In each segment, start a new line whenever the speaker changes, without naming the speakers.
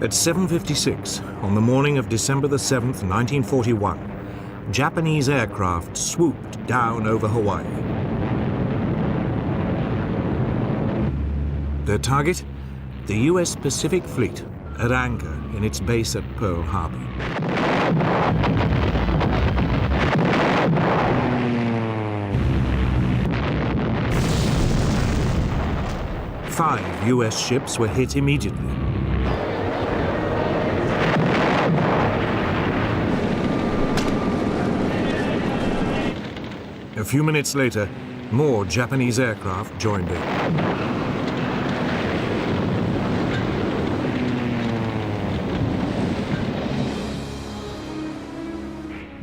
At 7:56 on the morning of December the 7th, 1941, Japanese aircraft swooped down over Hawaii. Their target? The U.S. Pacific Fleet at anchor in its base at Pearl Harbor. Five U.S. ships were hit immediately. A few minutes later, more Japanese aircraft joined in.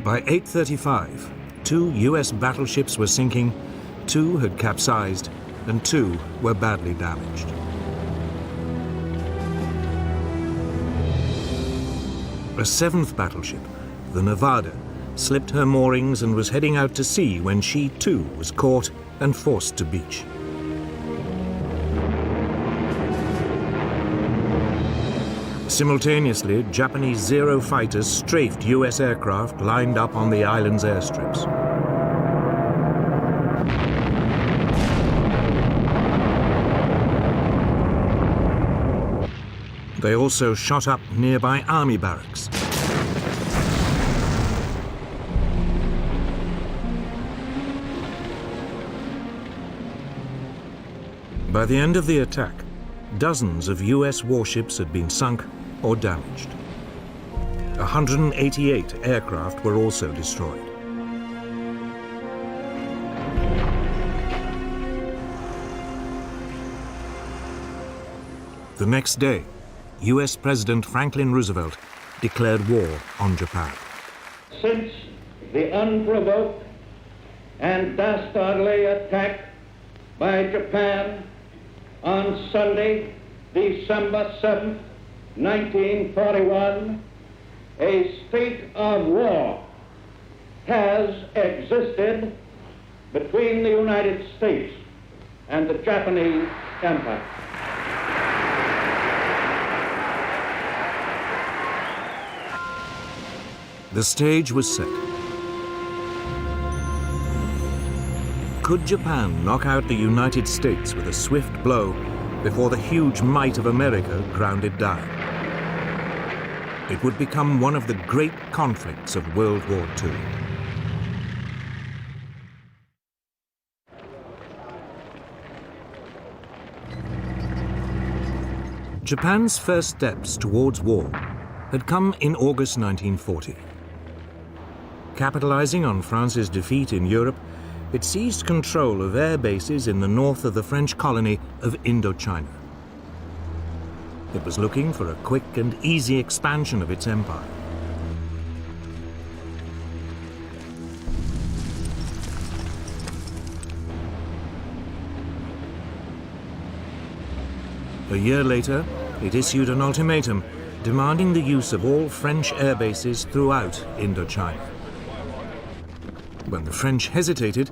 By 8:35, 2 U.S. battleships were sinking, 2 had capsized, and 2 were badly damaged. A 7th battleship, the Nevada, slipped her moorings and was heading out to sea when she too was caught and forced to beach. Simultaneously, Japanese Zero fighters strafed U.S. aircraft lined up on the island's airstrips. They also shot up nearby army barracks. By the end of the attack, dozens of U.S. warships had been sunk or damaged. 188 aircraft were also destroyed. The next day, U.S. President Franklin Roosevelt declared war on Japan.
Since the unprovoked and dastardly attack by Japan on Sunday, December 7th, 1941, a state of war has existed between the United States and the Japanese Empire.
The stage was set. Could Japan knock out the United States with a swift blow before the huge might of America ground it down? It would become one of the great conflicts of World War II. Japan's first steps towards war had come in August 1940. Capitalizing on France's defeat in Europe, it seized control of air bases in the north of the French colony of Indochina. It was looking for a quick and easy expansion of its empire. A year later, it issued an ultimatum demanding the use of all French air bases throughout Indochina. When the French hesitated,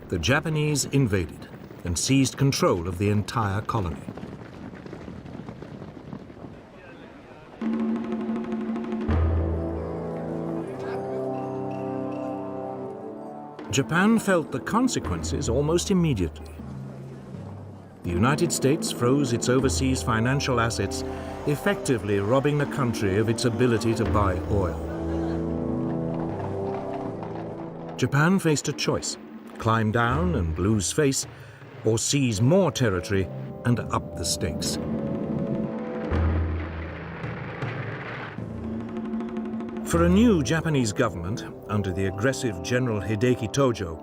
the Japanese invaded and seized control of the entire colony. Japan felt the consequences almost immediately. The United States froze its overseas financial assets, effectively robbing the country of its ability to buy oil. Japan faced a choice: climb down and lose face, or seize more territory and up the stakes. For a new Japanese government, under the aggressive General Hideki Tojo,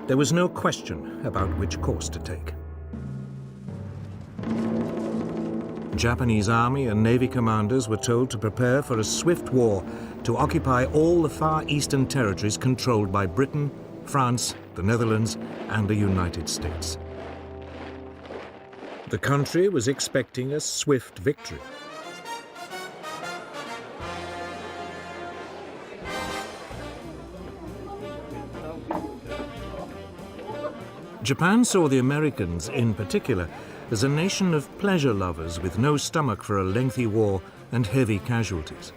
there was no question about which course to take. Japanese army and navy commanders were told to prepare for a swift war to occupy all the far eastern territories controlled by Britain, France, the Netherlands, and the United States. The country was expecting a swift victory. Japan saw the Americans, in particular, as a nation of pleasure lovers with no stomach for a lengthy war and heavy casualties.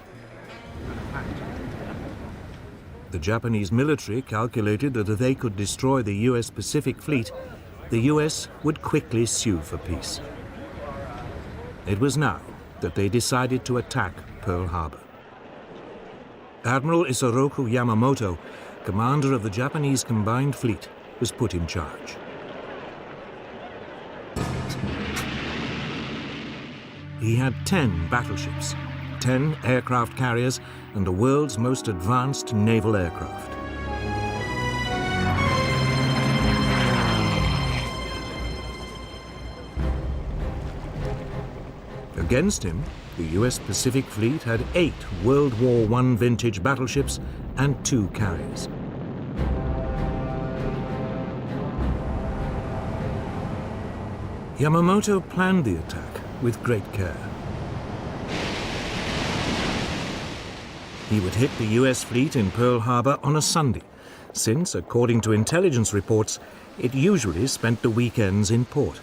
The Japanese military calculated that if they could destroy the US Pacific Fleet, the US would quickly sue for peace. It was now that they decided to attack Pearl Harbor. Admiral Isoroku Yamamoto, commander of the Japanese Combined Fleet, was put in charge. He had 10 battleships, 10 aircraft carriers, and the world's most advanced naval aircraft. Against him, the US Pacific Fleet had 8 World War I vintage battleships and 2 carriers. Yamamoto planned the attack with great care. He would hit the US fleet in Pearl Harbor on a Sunday, since, according to intelligence reports, it usually spent the weekends in port.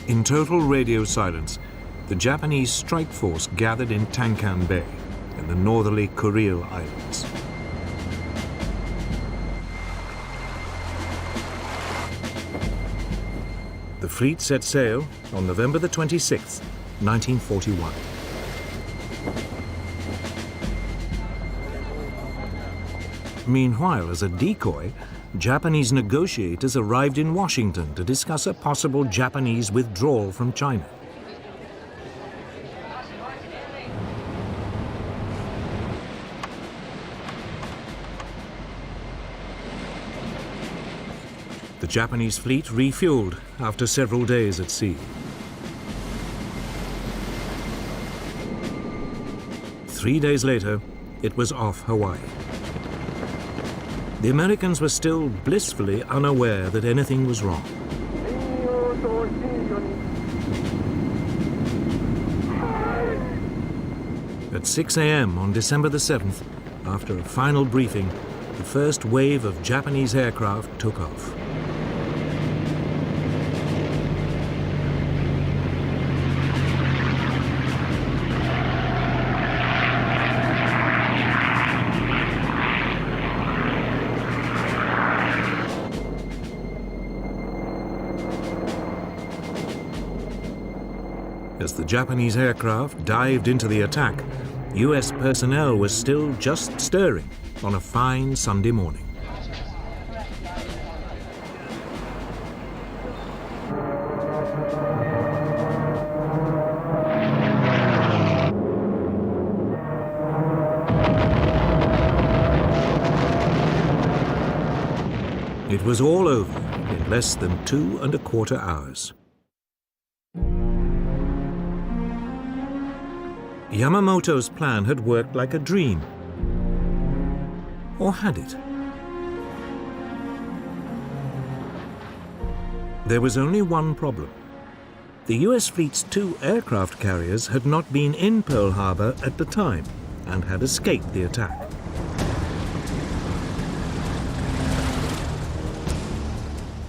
In total radio silence, the Japanese strike force gathered in Tankan Bay in the northerly Kuril Islands. The fleet set sail on November the 26th, 1941. Meanwhile, as a decoy, Japanese negotiators arrived in Washington to discuss a possible Japanese withdrawal from China. The Japanese fleet refueled after several days at sea. 3 days later, it was off Hawaii. The Americans were still blissfully unaware that anything was wrong. At 6 a.m. on December the 7th, after a final briefing, the first wave of Japanese aircraft took off. As the Japanese aircraft dived into the attack, US personnel was still just stirring on a fine Sunday morning. It was all over in less than 2¼ hours. Yamamoto's plan had worked like a dream. Or had it? There was only one problem. The US fleet's 2 aircraft carriers had not been in Pearl Harbor at the time and had escaped the attack.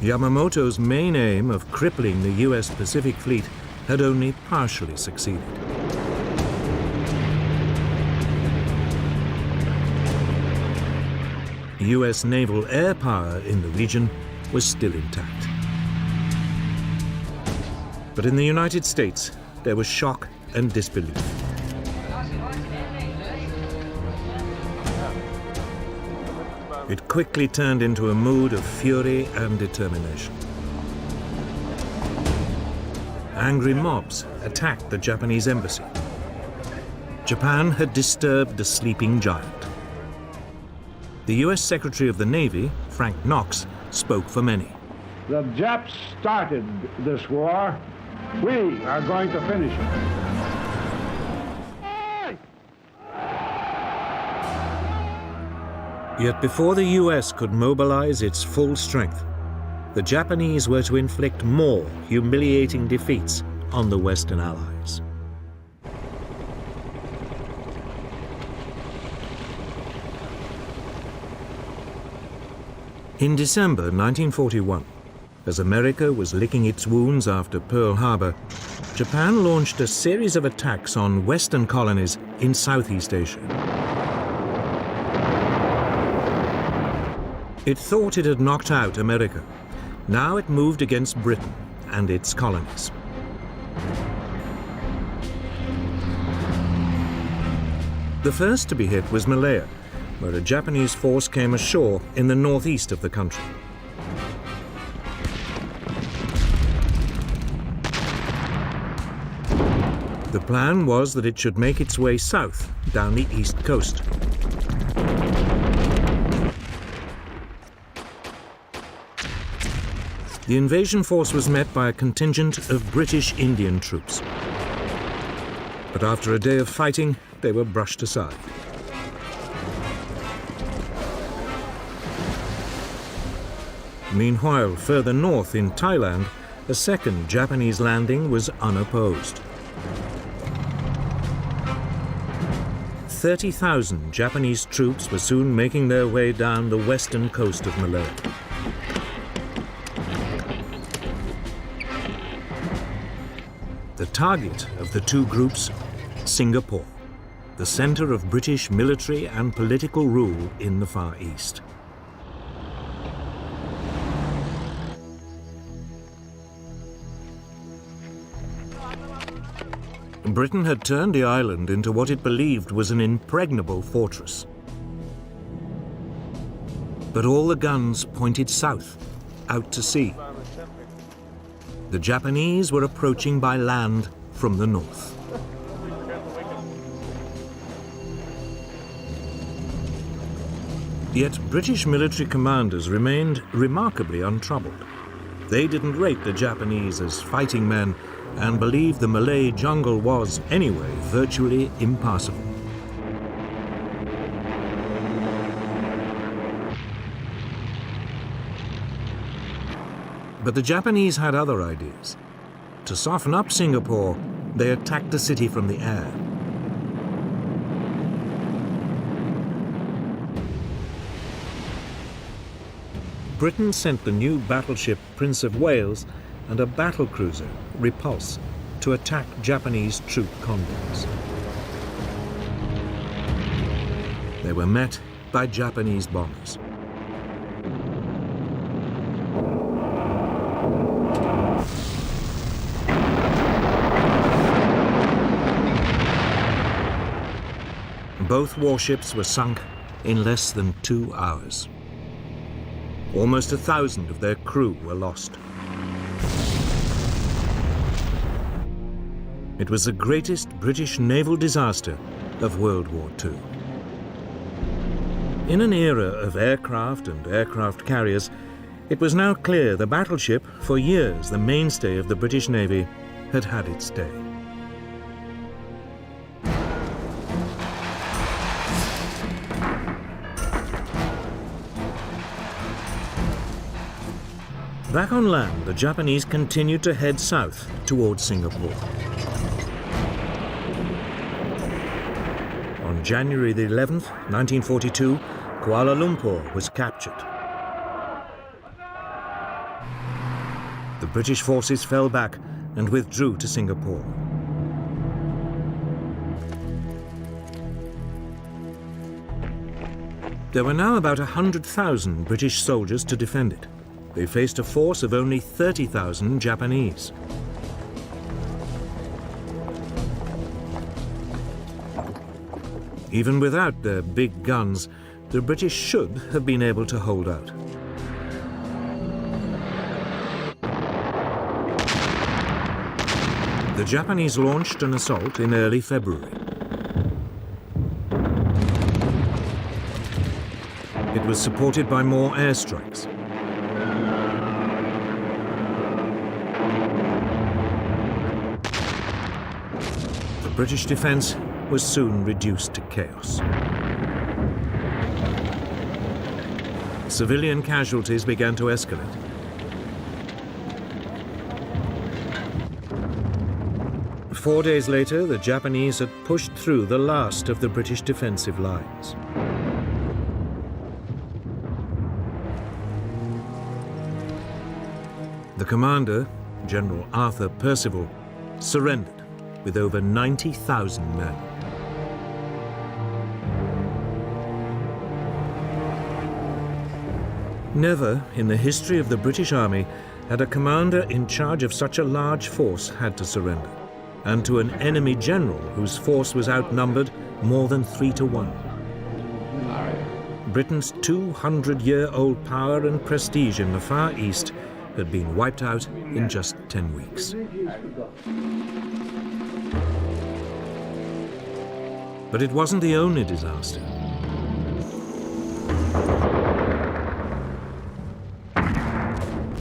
Yamamoto's main aim of crippling the US Pacific Fleet had only partially succeeded. US naval air power in the region was still intact. But in the United States, there was shock and disbelief. It quickly turned into a mood of fury and determination. Angry mobs attacked the Japanese embassy. Japan had disturbed the sleeping giant. The US Secretary of the Navy, Frank Knox, spoke for many.
The Japs started this war. We are going to finish it.
Yet before the US could mobilize its full strength, the Japanese were to inflict more humiliating defeats on the Western Allies. In December 1941, as America was licking its wounds after Pearl Harbor, Japan launched a series of attacks on Western colonies in Southeast Asia. It thought it had knocked out America. Now it moved against Britain and its colonies. The first to be hit was Malaya, where a Japanese force came ashore in the northeast of the country. The plan was that it should make its way south down the east coast. The invasion force was met by a contingent of British Indian troops. But after a day of fighting, they were brushed aside. Meanwhile, further north in Thailand, a second Japanese landing was unopposed. 30,000 Japanese troops were soon making their way down the western coast of Malaya. The target of the two groups, Singapore, the center of British military and political rule in the Far East. Britain had turned the island into what it believed was an impregnable fortress. But all the guns pointed south, out to sea. The Japanese were approaching by land from the north. Yet British military commanders remained remarkably untroubled. They didn't rate the Japanese as fighting men and believed the Malay jungle was, anyway, virtually impassable. But the Japanese had other ideas. To soften up Singapore, they attacked the city from the air. Britain sent the new battleship Prince of Wales and a battlecruiser, Repulse, to attack Japanese troop convoys. They were met by Japanese bombers. Both warships were sunk in less than 2 hours. Almost 1,000 of their crew were lost. It was the greatest British naval disaster of World War II. In an era of aircraft and aircraft carriers, it was now clear the battleship, for years the mainstay of the British Navy, had had its day. Back on land, the Japanese continued to head south towards Singapore. On January the 11th, 1942, Kuala Lumpur was captured. The British forces fell back and withdrew to Singapore. There were now about 100,000 British soldiers to defend it. They faced a force of only 30,000 Japanese. Even without their big guns, the British should have been able to hold out. The Japanese launched an assault in early February. It was supported by more airstrikes. The British defense was soon reduced to chaos. Civilian casualties began to escalate. Four days later, the Japanese had pushed through the last of the British defensive lines. commander, General Arthur Percival, surrendered with over 90,000 men. Never in the history of the British Army had a commander in charge of such a large force had to surrender, and to an enemy general whose force was outnumbered more than 3 to 1. Britain's 200-year-old power and prestige in the Far East had been wiped out in just 10 weeks. But it wasn't the only disaster.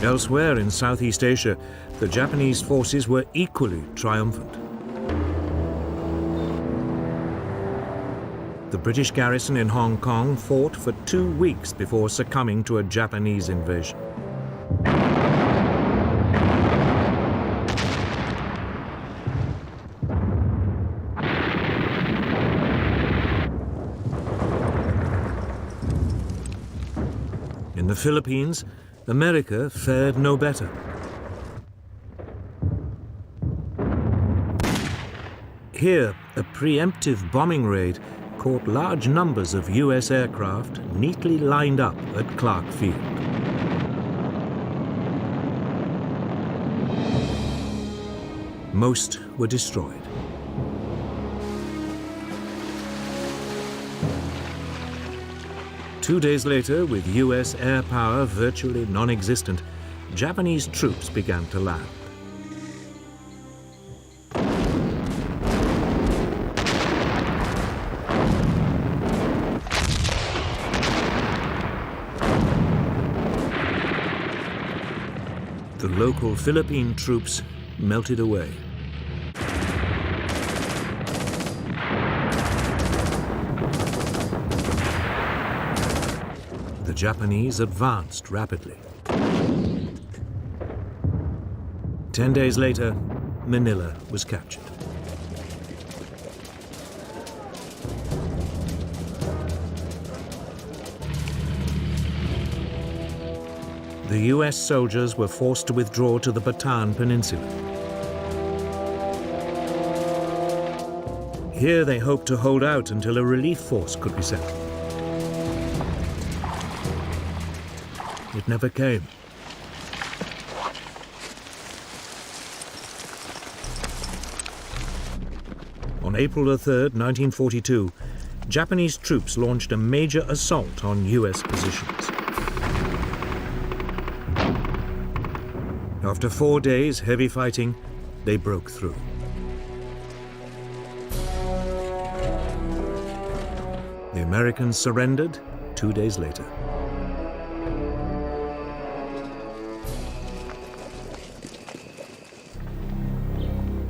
Elsewhere in Southeast Asia, the Japanese forces were equally triumphant. The British garrison in Hong Kong fought for 2 weeks before succumbing to a Japanese invasion. In the Philippines, America fared no better. Here, a preemptive bombing raid caught large numbers of US aircraft neatly lined up at Clark Field. Most were destroyed. Two days later, with US air power virtually non-existent, Japanese troops began to land. The local Philippine troops melted away. The Japanese advanced rapidly. 10 days later, Manila was captured. The US soldiers were forced to withdraw to the Bataan Peninsula. Here they hoped to hold out until a relief force could be sent. It never came. On April 3rd, 1942, Japanese troops launched a major assault on US positions. After 4 days heavy fighting, they broke through. The Americans surrendered 2 days later.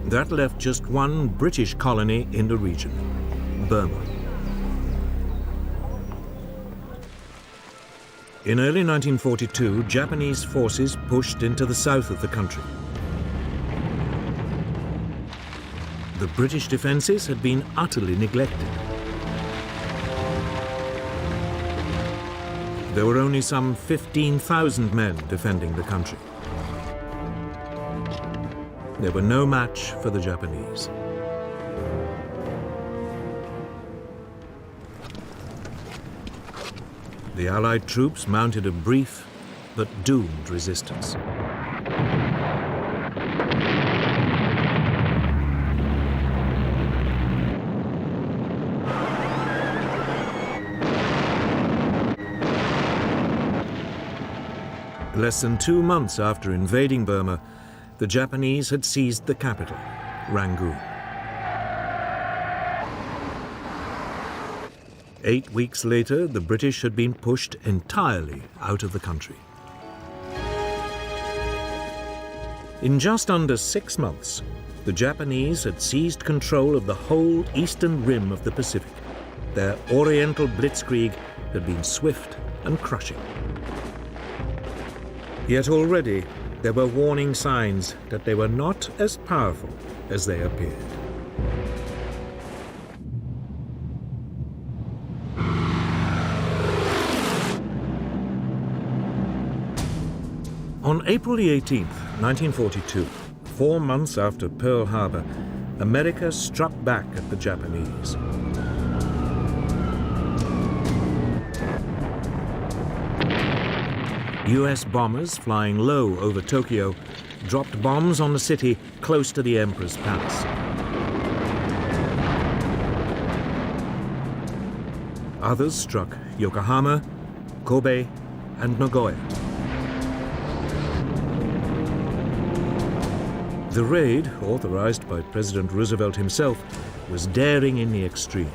That left just one British colony in the region, Burma. In early 1942, Japanese forces pushed into the south of the country. The British defences had been utterly neglected. There were only some 15,000 men defending the country. They were no match for the Japanese. The Allied troops mounted a brief but doomed resistance. Less than 2 months after invading Burma, the Japanese had seized the capital, Rangoon. 8 weeks later, the British had been pushed entirely out of the country. In just under 6 months, the Japanese had seized control of the whole eastern rim of the Pacific. Their Oriental blitzkrieg had been swift and crushing. Yet already, there were warning signs that they were not as powerful as they appeared. On April the 18th, 1942, 4 months after Pearl Harbor, America struck back at the Japanese. US bombers flying low over Tokyo dropped bombs on the city close to the Emperor's Palace. Others struck Yokohama, Kobe, and Nagoya. The raid, authorized by President Roosevelt himself, was daring in the extreme.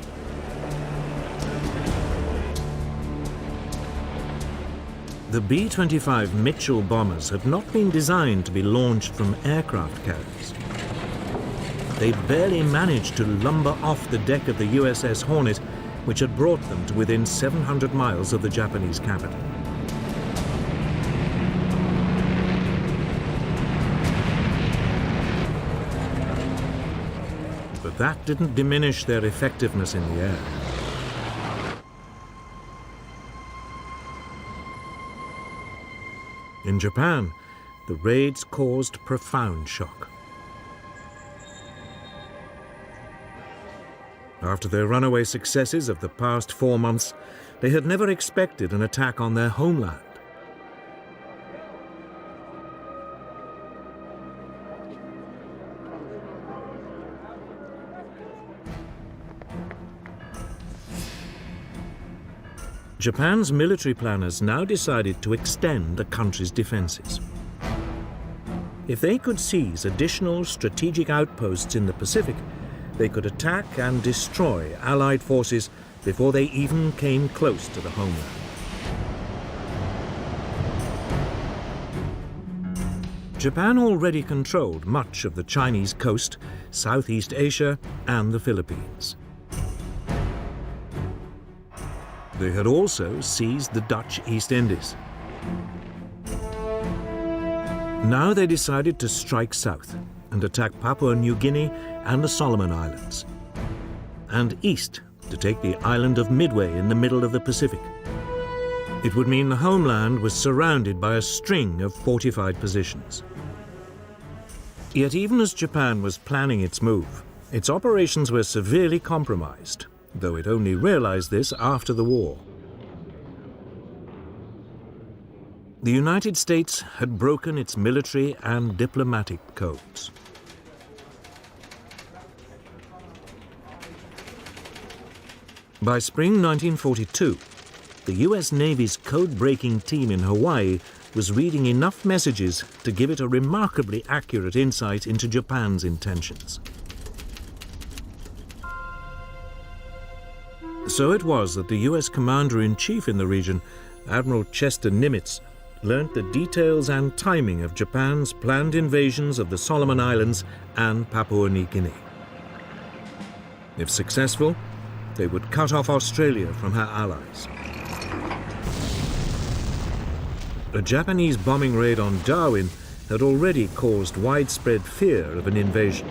The B-25 Mitchell bombers had not been designed to be launched from aircraft carriers. They barely managed to lumber off the deck of the USS Hornet, which had brought them to within 700 miles of the Japanese capital. But that didn't diminish their effectiveness in the air. In Japan, the raids caused profound shock. After their runaway successes of the past 4 months, they had never expected an attack on their homeland. Japan's military planners now decided to extend the country's defenses. If they could seize additional strategic outposts in the Pacific, they could attack and destroy Allied forces before they even came close to the homeland. Japan already controlled much of the Chinese coast, Southeast Asia, and the Philippines. They had also seized the Dutch East Indies. Now they decided to strike south and attack Papua New Guinea and the Solomon Islands, and east to take the island of Midway in the middle of the Pacific. It would mean the homeland was surrounded by a string of fortified positions. Yet even as Japan was planning its move, its operations were severely compromised, though it only realized this after the war. The United States had broken its military and diplomatic codes. By spring 1942, the US Navy's code-breaking team in Hawaii was reading enough messages to give it a remarkably accurate insight into Japan's intentions. So it was that the US Commander-in-Chief in the region, Admiral Chester Nimitz, learnt the details and timing of Japan's planned invasions of the Solomon Islands and Papua New Guinea. If successful, they would cut off Australia from her allies. A Japanese bombing raid on Darwin had already caused widespread fear of an invasion.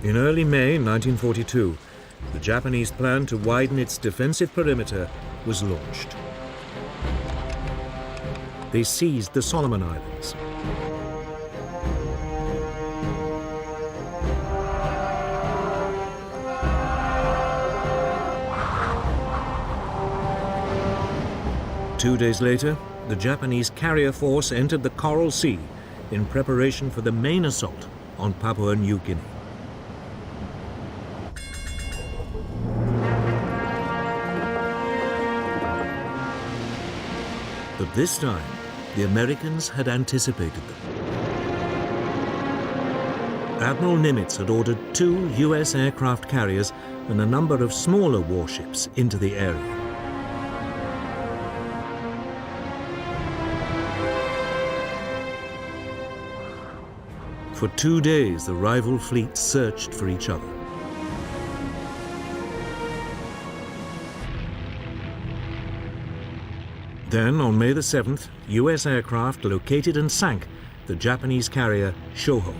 In early May 1942, the Japanese plan to widen its defensive perimeter was launched. They seized the Solomon Islands. Two days later, the Japanese carrier force entered the Coral Sea in preparation for the main assault on Papua New Guinea. But this time, the Americans had anticipated them. Admiral Nimitz had ordered 2 US aircraft carriers and a number of smaller warships into the area. For 2 days, the rival fleets searched for each other. Then, on May the 7th, US aircraft located and sank the Japanese carrier Shoho.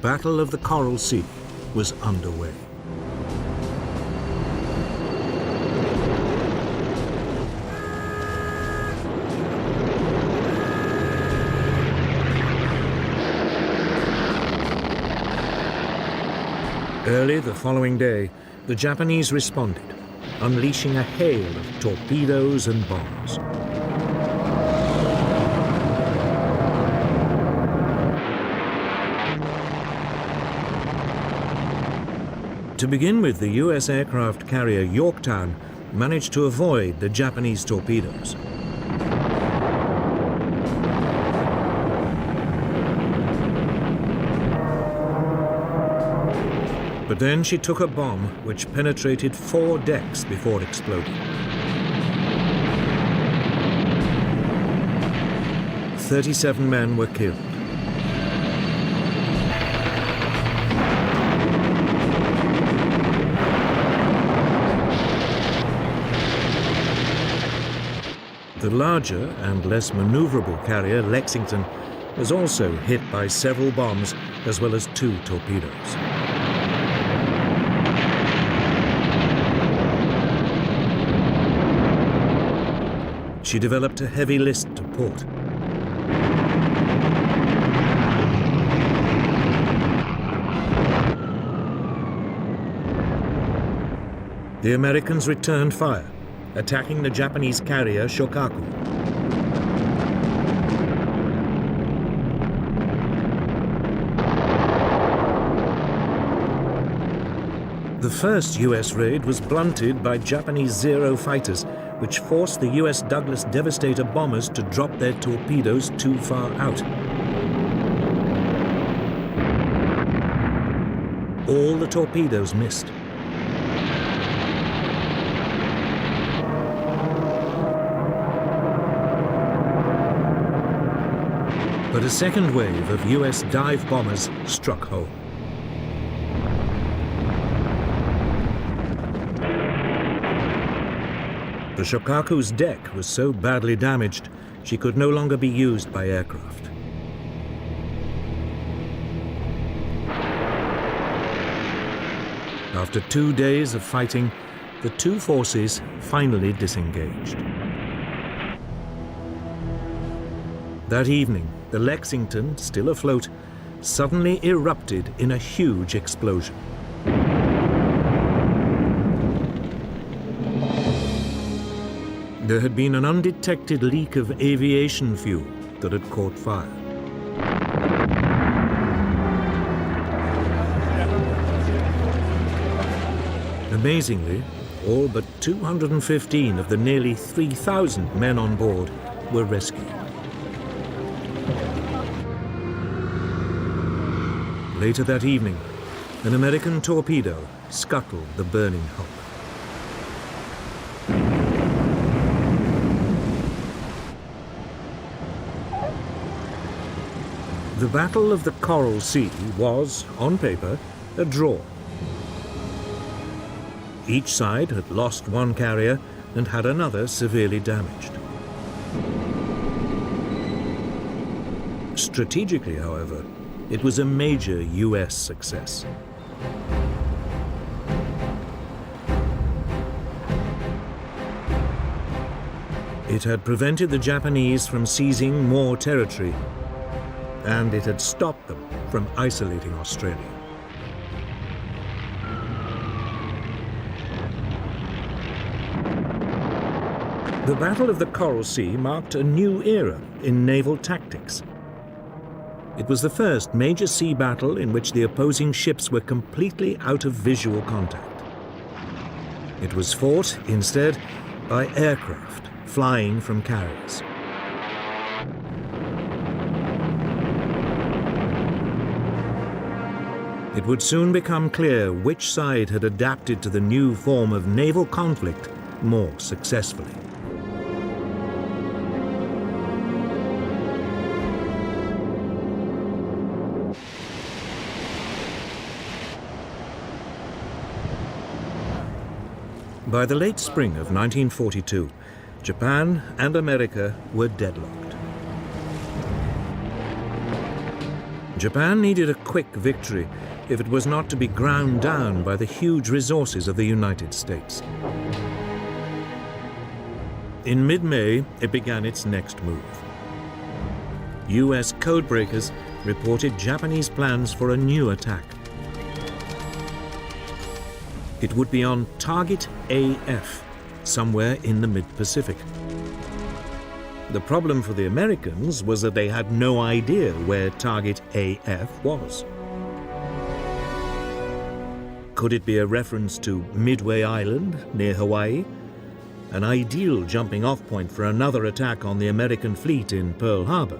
Battle of the Coral Sea was underway. Early the following day, the Japanese responded, unleashing a hail of torpedoes and bombs. To begin with, the U.S. aircraft carrier Yorktown managed to avoid the Japanese torpedoes. But then she took a bomb which penetrated 4 decks before exploding. 37 men were killed. The larger and less maneuverable carrier Lexington was also hit by several bombs as well as 2 torpedoes. She developed a heavy list to port. The Americans returned fire, attacking the Japanese carrier Shokaku. The first U.S. raid was blunted by Japanese Zero fighters, which forced the U.S. Douglas Devastator bombers to drop their torpedoes too far out. All the torpedoes missed. But a second wave of U.S. dive bombers struck home. The Shokaku's deck was so badly damaged, she could no longer be used by aircraft. After 2 days of fighting, the 2 forces finally disengaged. That evening, the Lexington, still afloat, suddenly erupted in a huge explosion. There had been an undetected leak of aviation fuel that had caught fire. Amazingly, all but 215 of the nearly 3,000 men on board were rescued. Later that evening, an American torpedo scuttled the burning hull. The Battle of the Coral Sea was, on paper, a draw. Each side had lost 1 carrier and had another severely damaged. Strategically, however, it was a major U.S. success. It had prevented the Japanese from seizing more territory, and it had stopped them from isolating Australia. The Battle of the Coral Sea marked a new era in naval tactics. It was the first major sea battle in which the opposing ships were completely out of visual contact. It was fought, instead, by aircraft flying from carriers. It would soon become clear which side had adapted to the new form of naval conflict more successfully. By the late spring of 1942, Japan and America were deadlocked. Japan needed a quick victory if it was not to be ground down by the huge resources of the United States. In mid-May, it began its next move. US codebreakers reported Japanese plans for a new attack. It would be on Target AF, somewhere in the mid-Pacific. The problem for the Americans was that they had no idea where Target AF was. Could it be a reference to Midway Island near Hawaii? An ideal jumping-off point for another attack on the American fleet in Pearl Harbor.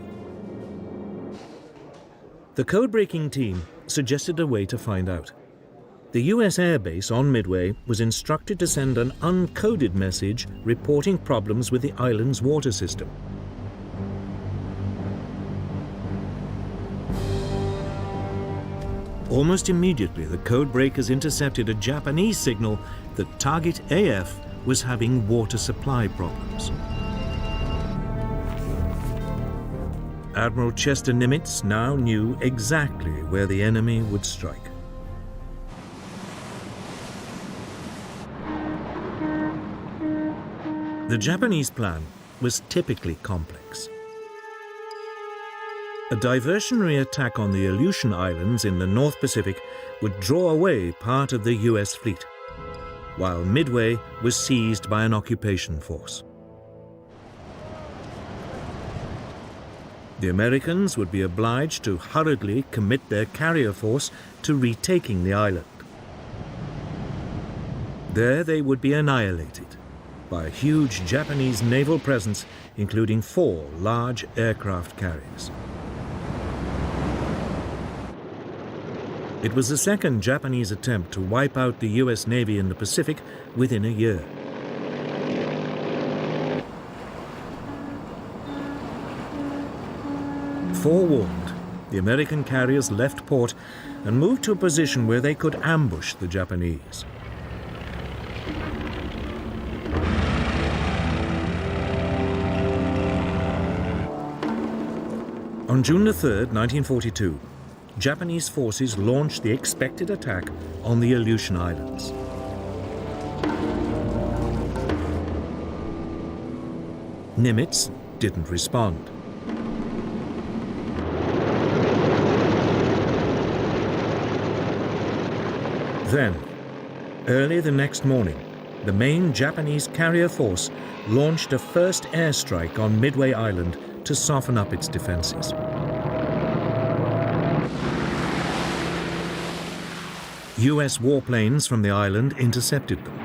The code-breaking team suggested a way to find out. The US Air Base on Midway was instructed to send an uncoded message reporting problems with the island's water system. Almost immediately, the code breakers intercepted a Japanese signal that Target AF was having water supply problems. Admiral Chester Nimitz now knew exactly where the enemy would strike. The Japanese plan was typically complex. A diversionary attack on the Aleutian Islands in the North Pacific would draw away part of the US fleet, while Midway was seized by an occupation force. The Americans would be obliged to hurriedly commit their carrier force to retaking the island. There they would be annihilated by a huge Japanese naval presence, including 4 large aircraft carriers. It was the second Japanese attempt to wipe out the US Navy in the Pacific within a year. Forewarned, the American carriers left port and moved to a position where they could ambush the Japanese. On June 3, 1942, Japanese forces launched the expected attack on the Aleutian Islands. Nimitz didn't respond. Then, early the next morning, the main Japanese carrier force launched a first airstrike on Midway Island to soften up its defenses. US warplanes from the island intercepted them.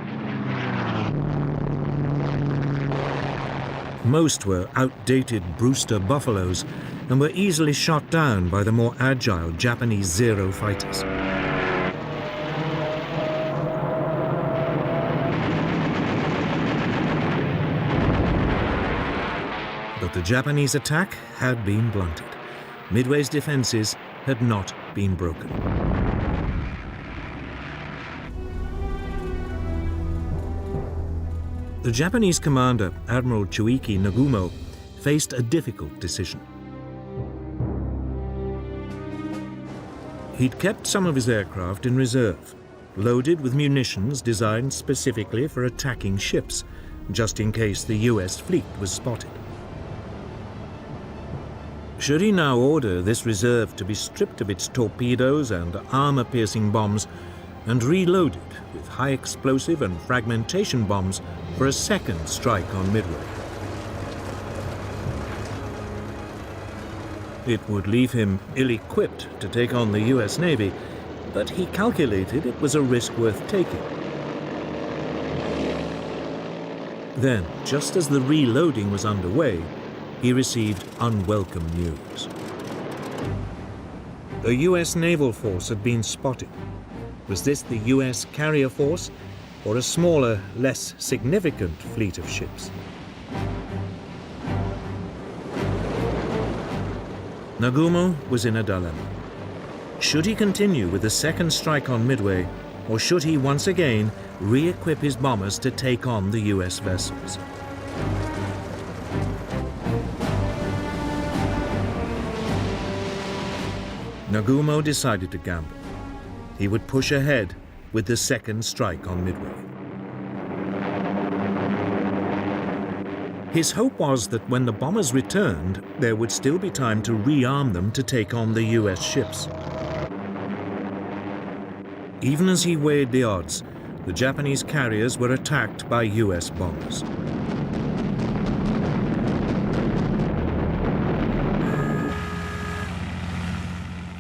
Most were outdated Brewster Buffaloes and were easily shot down by the more agile Japanese Zero fighters. But the Japanese attack had been blunted. Midway's defenses had not been broken. The Japanese commander, Admiral Chuiki Nagumo, faced a difficult decision. He'd kept some of his aircraft in reserve, loaded with munitions designed specifically for attacking ships, just in case the US fleet was spotted. Should he now order this reserve to be stripped of its torpedoes and armor-piercing bombs and reloaded with high-explosive and fragmentation bombs for a second strike on Midway? It would leave him ill-equipped to take on the US Navy, but he calculated it was a risk worth taking. Then, just as the reloading was underway, he received unwelcome news. A US naval force had been spotted. Was this the US carrier force or a smaller, less significant fleet of ships? Nagumo was in a dilemma. Should he continue with the second strike on Midway, or should he once again re-equip his bombers to take on the US vessels? Nagumo decided to gamble. He would push ahead with the second strike on Midway. His hope was that when the bombers returned, there would still be time to rearm them to take on the US ships. Even as he weighed the odds, the Japanese carriers were attacked by US bombers.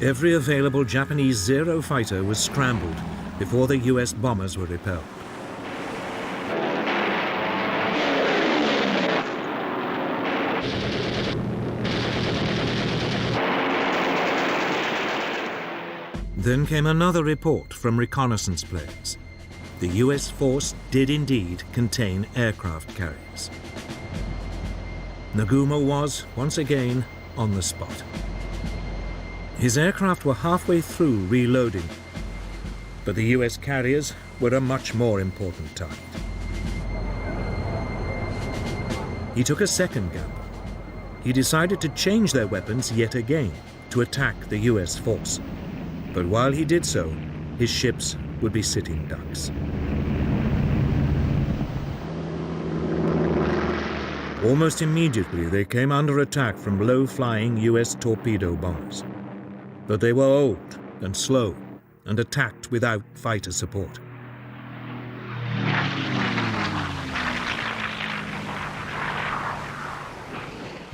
Every available Japanese Zero fighter was scrambled before the US bombers were repelled. Then came another report from reconnaissance planes. The US force did indeed contain aircraft carriers. Nagumo was, once again, on the spot. His aircraft were halfway through reloading, but the US carriers were a much more important target. He took a second gamble. He decided to change their weapons yet again to attack the US force. But while he did so, his ships would be sitting ducks. Almost immediately, they came under attack from low-flying US torpedo bombers. But they were old and slow and attacked without fighter support.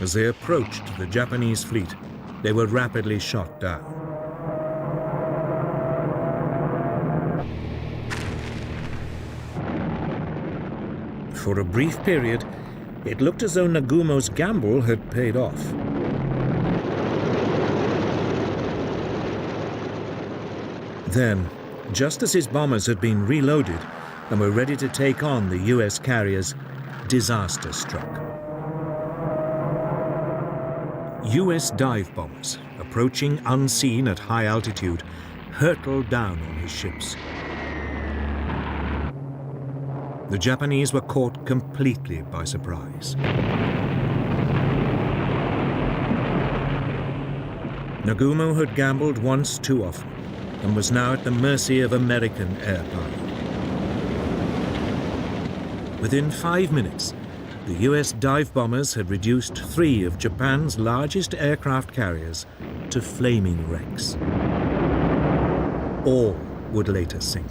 As they approached the Japanese fleet, they were rapidly shot down. For a brief period, it looked as though Nagumo's gamble had paid off. Then, just as his bombers had been reloaded and were ready to take on the US carriers, disaster struck. US dive bombers, approaching unseen at high altitude, hurtled down on his ships. The Japanese were caught completely by surprise. Nagumo had gambled once too often and was now at the mercy of American air power. Within 5 minutes, the US dive bombers had reduced 3 of Japan's largest aircraft carriers to flaming wrecks. All would later sink.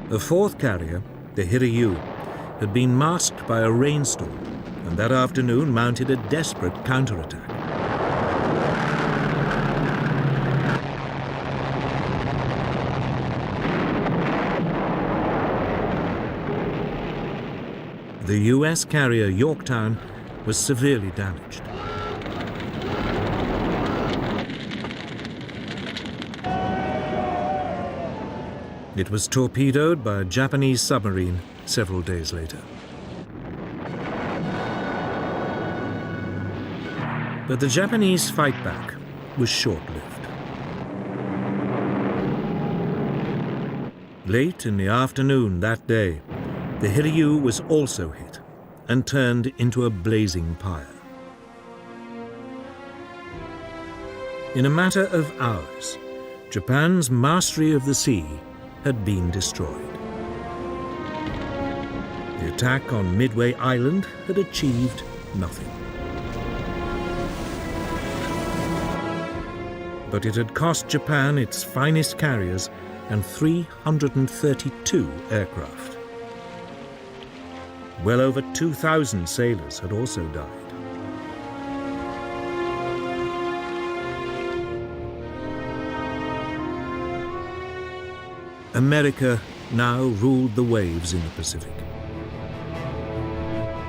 The fourth carrier, the Hiryu, had been masked by a rainstorm and that afternoon mounted a desperate counterattack. The US carrier Yorktown was severely damaged. It was torpedoed by a Japanese submarine several days later. But the Japanese fight back was short-lived. Late in the afternoon that day, the Hiryu was also hit and turned into a blazing pyre. In a matter of hours, Japan's mastery of the sea had been destroyed. The attack on Midway Island had achieved nothing. But it had cost Japan its finest carriers and 332 aircraft. Well over 2,000 sailors had also died. America now ruled the waves in the Pacific.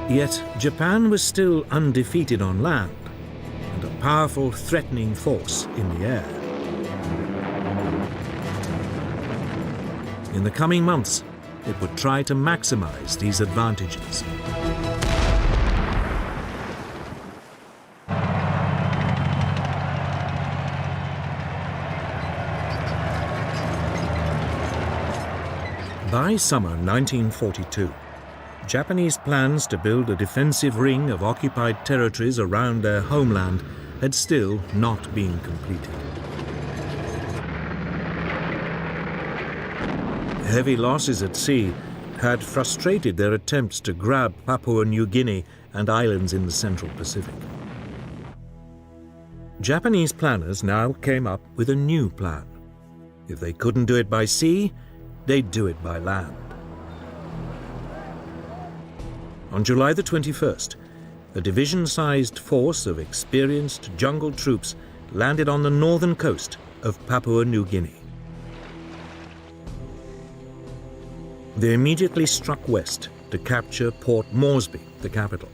Yet Japan was still undefeated on land and a powerful threatening force in the air. In the coming months, it would try to maximize these advantages. By summer 1942, Japanese plans to build a defensive ring of occupied territories around their homeland had still not been completed. Heavy losses at sea had frustrated their attempts to grab Papua New Guinea and islands in the Central Pacific. Japanese planners now came up with a new plan. If they couldn't do it by sea, they'd do it by land. On July the 21st, a division-sized force of experienced jungle troops landed on the northern coast of Papua New Guinea. They immediately struck west to capture Port Moresby, the capital.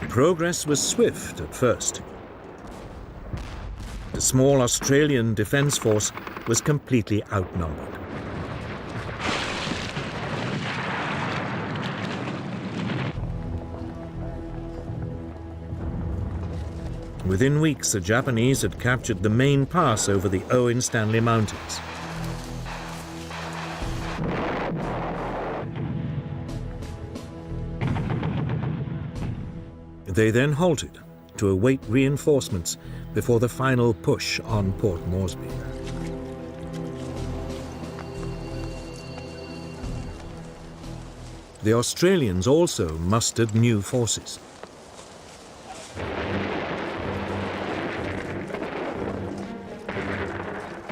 Progress was swift at first. The small Australian defence force was completely outnumbered. Within weeks, the Japanese had captured the main pass over the Owen Stanley Mountains. They then halted to await reinforcements before the final push on Port Moresby. The Australians also mustered new forces.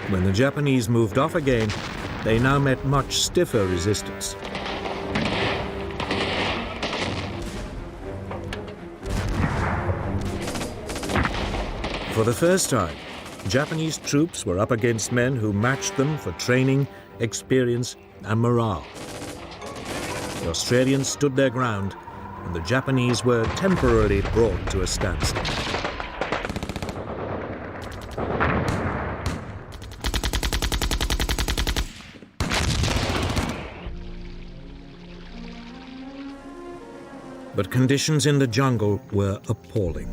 When the Japanese moved off again, they now met much stiffer resistance. For the first time, Japanese troops were up against men who matched them for training, experience, and morale. The Australians stood their ground, and the Japanese were temporarily brought to a standstill. But conditions in the jungle were appalling.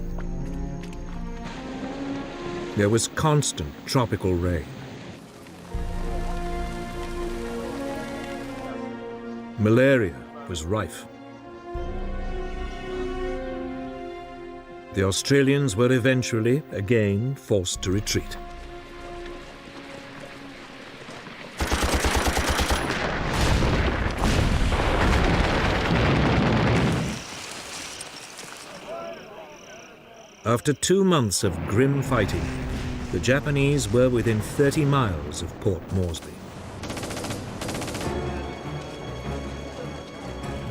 There was constant tropical rain. Malaria was rife. The Australians were eventually again forced to retreat. After 2 months of grim fighting, the Japanese were within 30 miles of Port Moresby.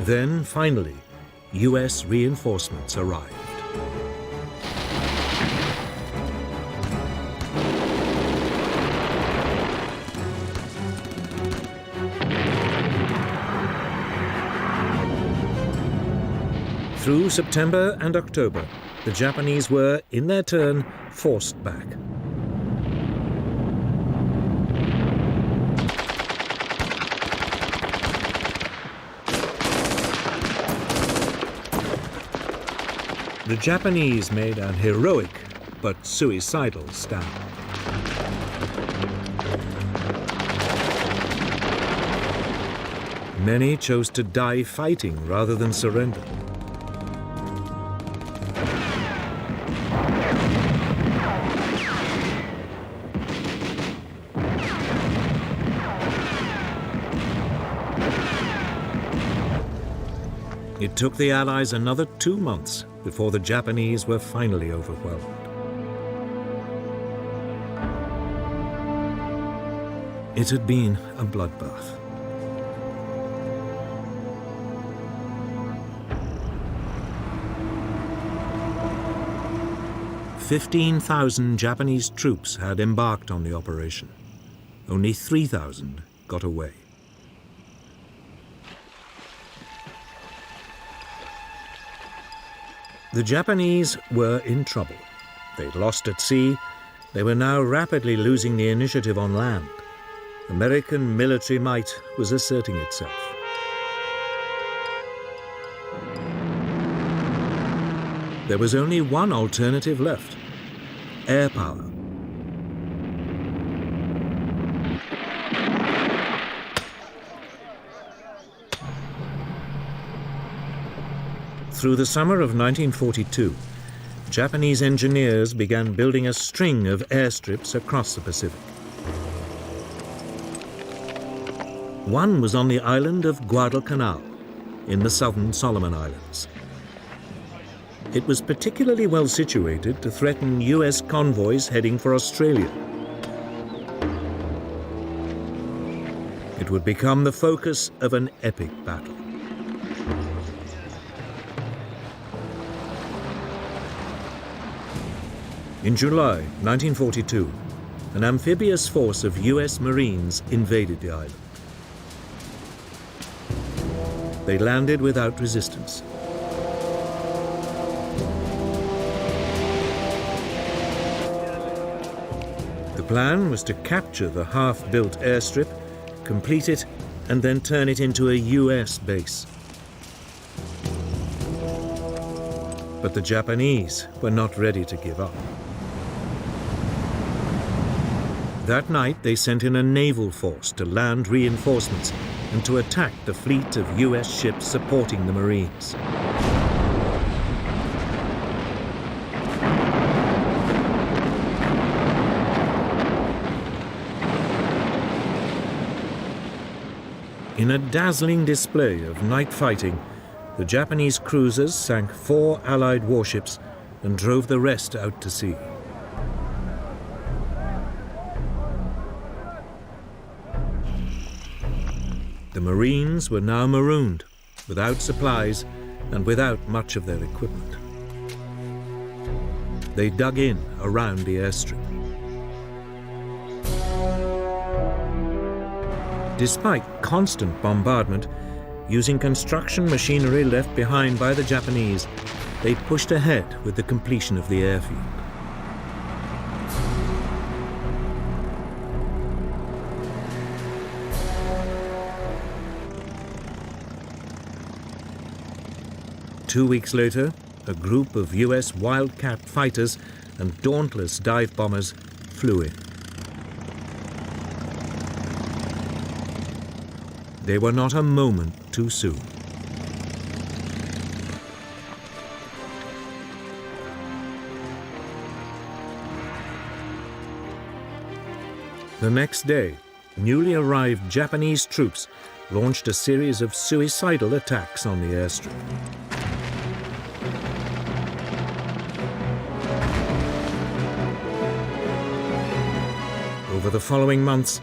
Then, finally, US reinforcements arrived. Through September and October, the Japanese were, in their turn, forced back. The Japanese made an heroic but suicidal stand. Many chose to die fighting rather than surrender. It took the Allies another 2 months before the Japanese were finally overwhelmed. It had been a bloodbath. "15,000 Japanese troops had embarked on the operation. Only 3,000 got away. The Japanese were in trouble. They'd lost at sea. They were now rapidly losing the initiative on land. American military might was asserting itself. There was only one alternative left: air power. through the summer of 1942, Japanese engineers began building a string of airstrips across the Pacific. One was on the island of Guadalcanal in the southern Solomon Islands. It was particularly well situated to threaten US convoys heading for Australia. It would become the focus of an epic battle. In July 1942, an amphibious force of US Marines invaded the island. They landed without resistance. The plan was to capture the half-built airstrip, complete it, and then turn it into a US base. But the Japanese were not ready to give up. That night, they sent in a naval force to land reinforcements and to attack the fleet of US ships supporting the Marines. In a dazzling display of night fighting, the Japanese cruisers sank 4 Allied warships and drove the rest out to sea. The Marines were now marooned, without supplies and without much of their equipment. They dug in around the airstrip. Despite constant bombardment, using construction machinery left behind by the Japanese, they pushed ahead with the completion of the airfield. Two weeks later, a group of US Wildcat fighters and dauntless dive bombers flew in. They were not a moment too soon. The next day, newly arrived Japanese troops launched a series of suicidal attacks on the airstrip. Over the following months,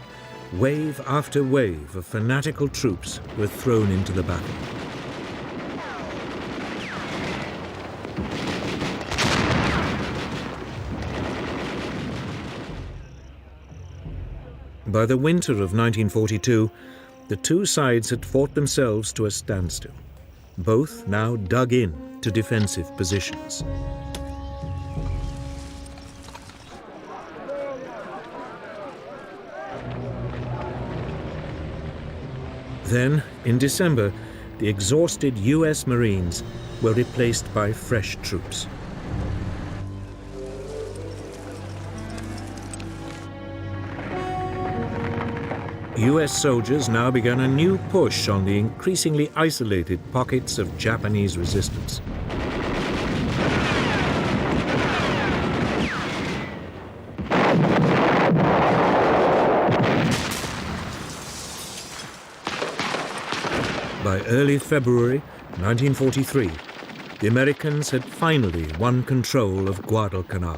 wave after wave of fanatical troops were thrown into the battle. By the winter of 1942, the two sides had fought themselves to a standstill, both now dug in to defensive positions. Then, in December, the exhausted US Marines were replaced by fresh troops. US soldiers now began a new push on the increasingly isolated pockets of Japanese resistance. By early February 1943, the Americans had finally won control of Guadalcanal.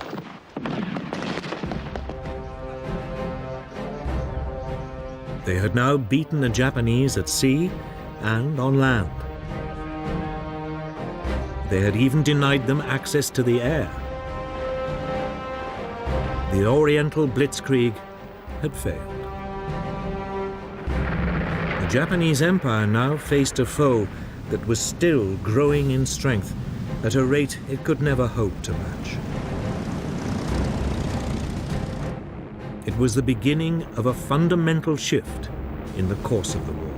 They had now beaten the Japanese at sea and on land. They had even denied them access to the air. The Oriental Blitzkrieg had failed. The Japanese Empire now faced a foe that was still growing in strength at a rate it could never hope to match. It was the beginning of a fundamental shift in the course of the war.